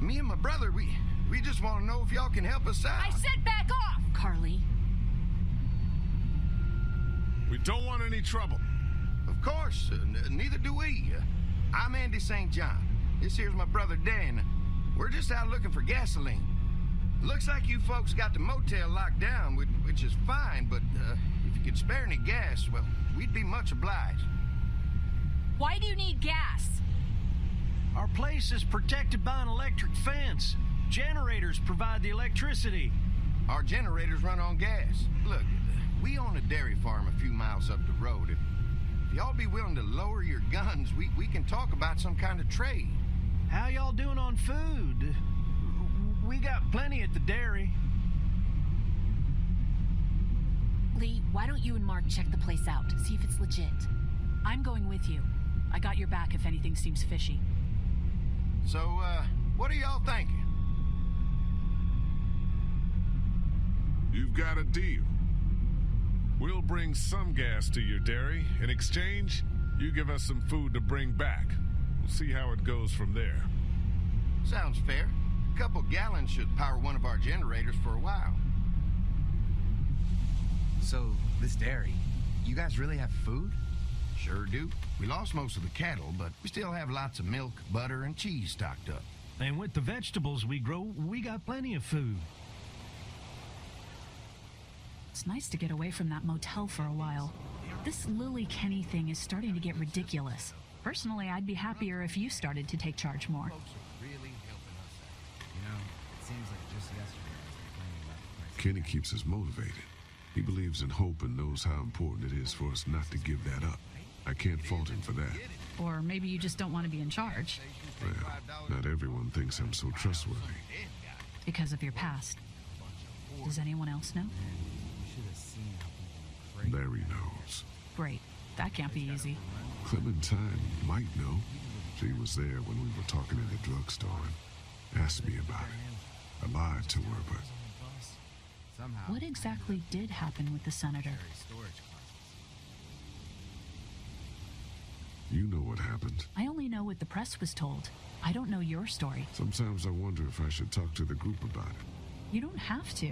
Me and my brother, we just want to know if y'all can help us out. I said back off, Carly. We don't want any trouble. Of course, neither do we. I'm Andy St. John. This here's my brother Dan. We're just out looking for gasoline. Looks like you folks got the motel locked down, which is fine, but if you could spare any gas, well, we'd be much obliged. Why do you need gas? Our place is protected by an electric fence. Generators provide the electricity. Our generators run on gas. Look, we own a dairy farm a few miles up the road. If y'all be willing to lower your guns, we can talk about some kind of trade. How y'all doing on food? We got plenty at the dairy. Lee, why don't you and Mark check the place out, see if it's legit. I'm going with you. I got your back if anything seems fishy. So, what are y'all thinking? You've got a deal. We'll bring some gas to your dairy. In exchange, you give us some food to bring back. We'll see how it goes from there. Sounds fair. A couple gallons should power one of our generators for a while. So, this dairy, you guys really have food? Sure do. We lost most of the cattle, but we still have lots of milk, butter, and cheese stocked up. And with the vegetables we grow, we got plenty of food. It's nice to get away from that motel for a while. This Lily Kenny thing is starting to get ridiculous. Personally, I'd be happier if you started to take charge more. Kenny keeps us motivated. He believes in hope and knows how important it is for us not to give that up. I can't fault him for that. Or maybe you just don't want to be in charge. Well, not everyone thinks I'm so trustworthy. Because of your past. Does anyone else know? Larry knows. Great. That can't be easy. Clementine might know. She was there when we were talking in the drugstore and asked me about it. I lied to her, but... What exactly did happen with the senator? You know what happened. I only know what the press was told. I don't know your story. Sometimes I wonder if I should talk to the group about it. You don't have to.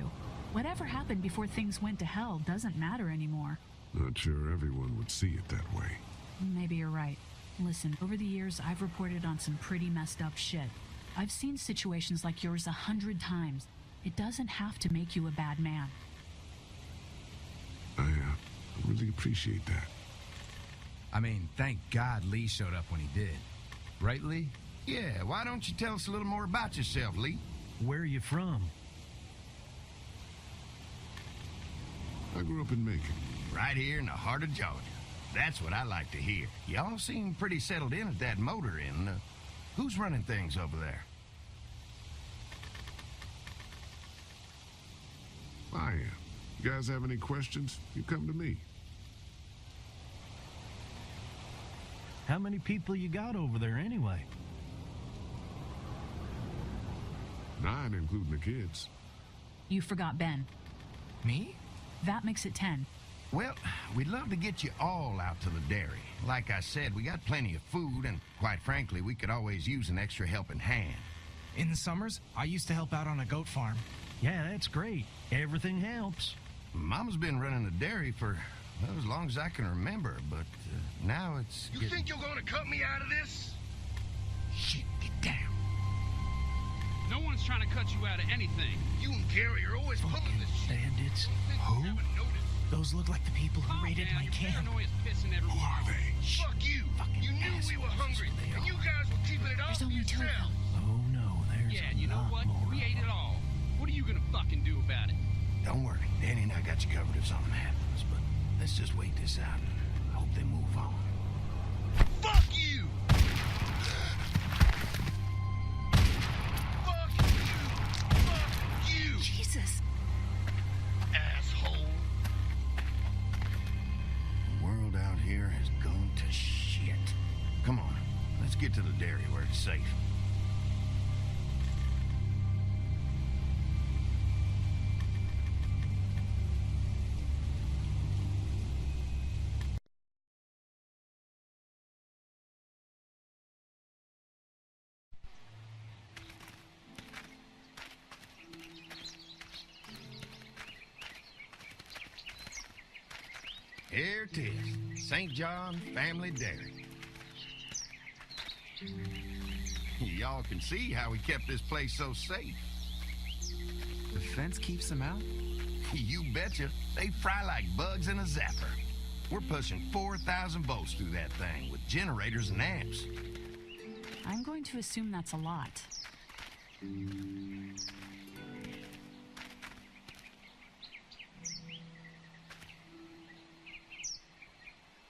Whatever happened before things went to hell doesn't matter anymore. Not sure everyone would see it that way. Maybe you're right. Listen, over the years, I've reported on some pretty messed up shit. I've seen situations like yours 100 times. It doesn't have to make you a bad man. I really appreciate that. I mean, thank God Lee showed up when he did. Right, Lee? Yeah, why don't you tell us a little more about yourself, Lee? Where are you from? I grew up in Macon. Right here in the heart of Georgia. That's what I like to hear. Y'all seem pretty settled in at that motor inn. Who's running things over there? I am. You guys have any questions? You come to me. How many people you got over there anyway? 9, including the kids. You forgot Ben. Me? That makes it 10. Well, we'd love to get you all out to the dairy. Like I said, we got plenty of food, and quite frankly, we could always use an extra helping hand. In the summers, I used to help out on a goat farm. Yeah, that's great. Everything helps. Mama's been running a dairy for, well, as long as I can remember, but now it's You think you're gonna cut me out of this? Shit, get down. No one's trying to cut you out of anything. You and Gary are always pulling this shit. Bandits. Who? Those look like the people who Calm raided down, my your camp. paranoia's pissing everyone Who are off. they? Fuck you. You knew we were hungry, and you guys were keeping it all There's to only 2 of yourself. them. Oh no, there's Yeah, a you know lot what? more We of ate it them. all. What are you gonna fucking do about it? Don't worry, Danny and I got you covered if something happens, but let's just wait this out and hope they move on. Fuck you! Fuck you! Fuck you! Jesus. Asshole! The world out here has gone to shit. Come on, let's get to the dairy where it's safe. Here it is. St. John Family Dairy. Y'all can see how we kept this place so safe. The fence keeps them out? You betcha. They fry like bugs in a zapper. We're pushing 4,000 volts through that thing with generators and amps. I'm going to assume that's a lot.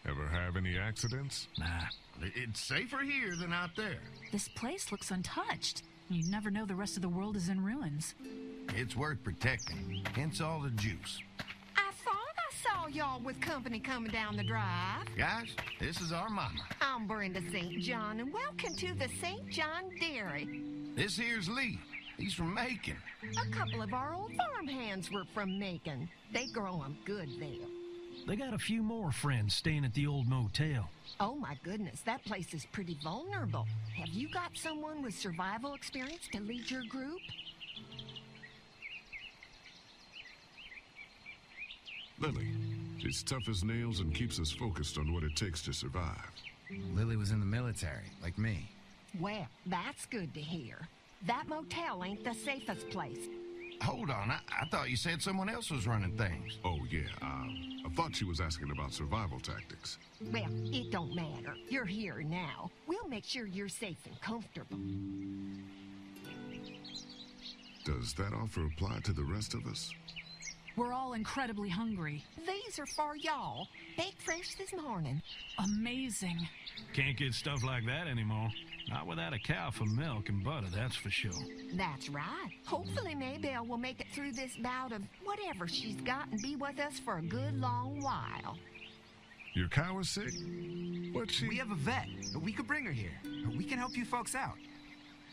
Ever have any accidents? Nah. It's safer here than out there. This place looks untouched. You never know the rest of the world is in ruins. It's worth protecting, hence all the juice. I thought I saw y'all with company coming down the drive. Guys, this is our mama. I'm Brenda St. John, and welcome to the St. John Dairy. This here's Lee. He's from Macon. A couple of our old farmhands were from Macon. They grow 'em good there. They got a few more friends staying at the old motel. Oh my goodness, that place is pretty vulnerable. Have you got someone with survival experience to lead your group? Lily. She's tough as nails and keeps us focused on what it takes to survive. Lily was in the military, like me. Well, that's good to hear. That motel ain't the safest place. Hold on, I thought you said someone else was running things. Oh, yeah, I thought she was asking about survival tactics. Well, it don't matter. You're here now. We'll make sure you're safe and comfortable. Does that offer apply to the rest of us? We're all incredibly hungry. These are for y'all. Baked fresh this morning. Amazing. Can't get stuff like that anymore. Not without a cow for milk and butter, that's for sure. That's right. Hopefully Maybelle will make it through this bout of whatever she's got and be with us for a good long while. Your cow is sick? What's she... We have a vet. We could bring her here. We can help you folks out.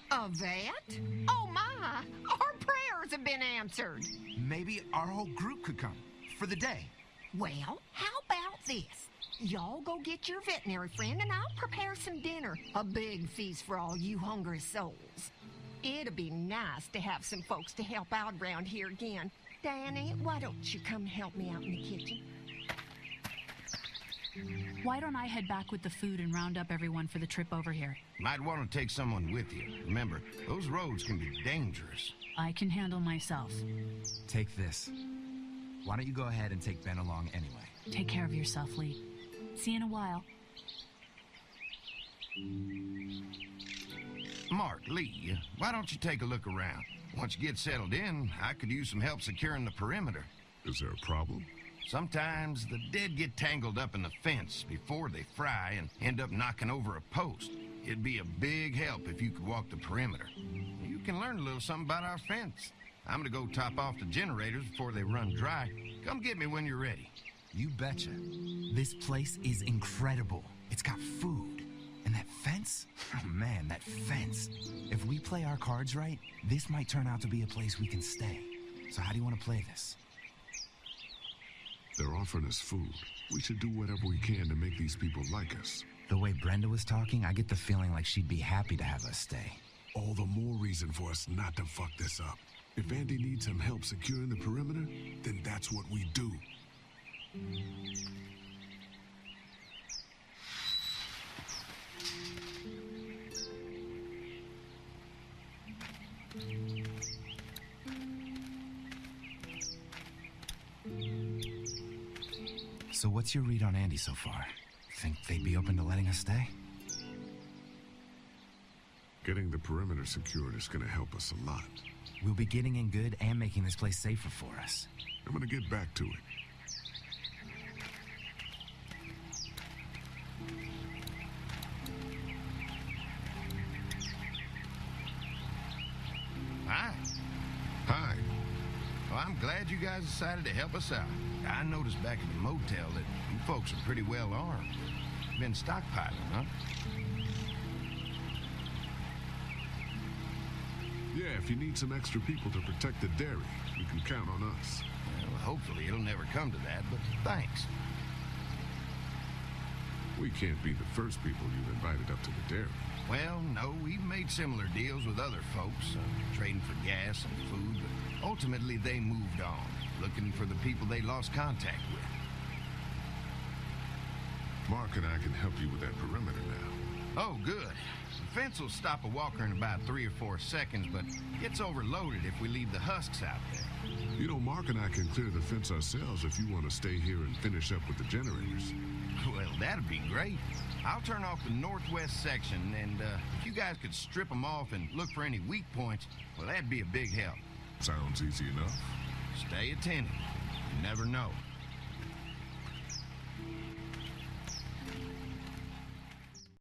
A vet? Oh my! Our prayers have been answered. Maybe our whole group could come for the day. Well, how about this? Y'all go get your veterinary friend and I'll prepare some dinner. A big feast for all you hungry souls. It'd be nice to have some folks to help out around here again. Danny, why don't you come help me out in the kitchen? Why don't I head back with the food and round up everyone for the trip over here? Might want to take someone with you. Remember, those roads can be dangerous. I can handle myself. Take this. Why don't you go ahead and take Ben along anyway? Take care of yourself, Lee. See you in a while. Mark, Lee, why don't you take a look around? Once you get settled in, I could use some help securing the perimeter. Is there a problem? Sometimes the dead get tangled up in the fence before they fry and end up knocking over a post. It'd be a big help if you could walk the perimeter. You can learn a little something about our fence. I'm gonna go top off the generators before they run dry. Come get me when you're ready. You betcha. This place is incredible. It's got food. And that fence? Oh man, that fence. If we play our cards right, this might turn out to be a place we can stay. So how do you want to play this? They're offering us food. We should do whatever we can to make these people like us. The way Brenda was talking, I get the feeling like she'd be happy to have us stay. All the more reason for us not to fuck this up. If Andy needs some help securing the perimeter, then that's what we do. So what's your read on Andy so far? Think they'd be open to letting us stay? Getting the perimeter secured is going to help us a lot. We'll be getting in good and making this place safer for us. I'm going to get back to it. Hi. Hi. Well, I'm glad you guys decided to help us out. I noticed back at the motel that you folks are pretty well armed. Been stockpiling, huh? Yeah, if you need some extra people to protect the dairy, you can count on us. Well, hopefully it'll never come to that, but thanks. We can't be the first people you've invited up to the dairy. Well, no, we've made similar deals with other folks, trading for gas and food, but ultimately they moved on, looking for the people they lost contact with. Mark and I can help you with that perimeter now. Oh, good. The fence will stop a walker in about 3 or 4 seconds, but gets overloaded if we leave the husks out there. You know, Mark and I can clear the fence ourselves if you want to stay here and finish up with the generators. Well, that'd be great. I'll turn off the northwest section, and if you guys could strip them off and look for any weak points, well, that'd be a big help. Sounds easy enough. Stay attentive. You never know.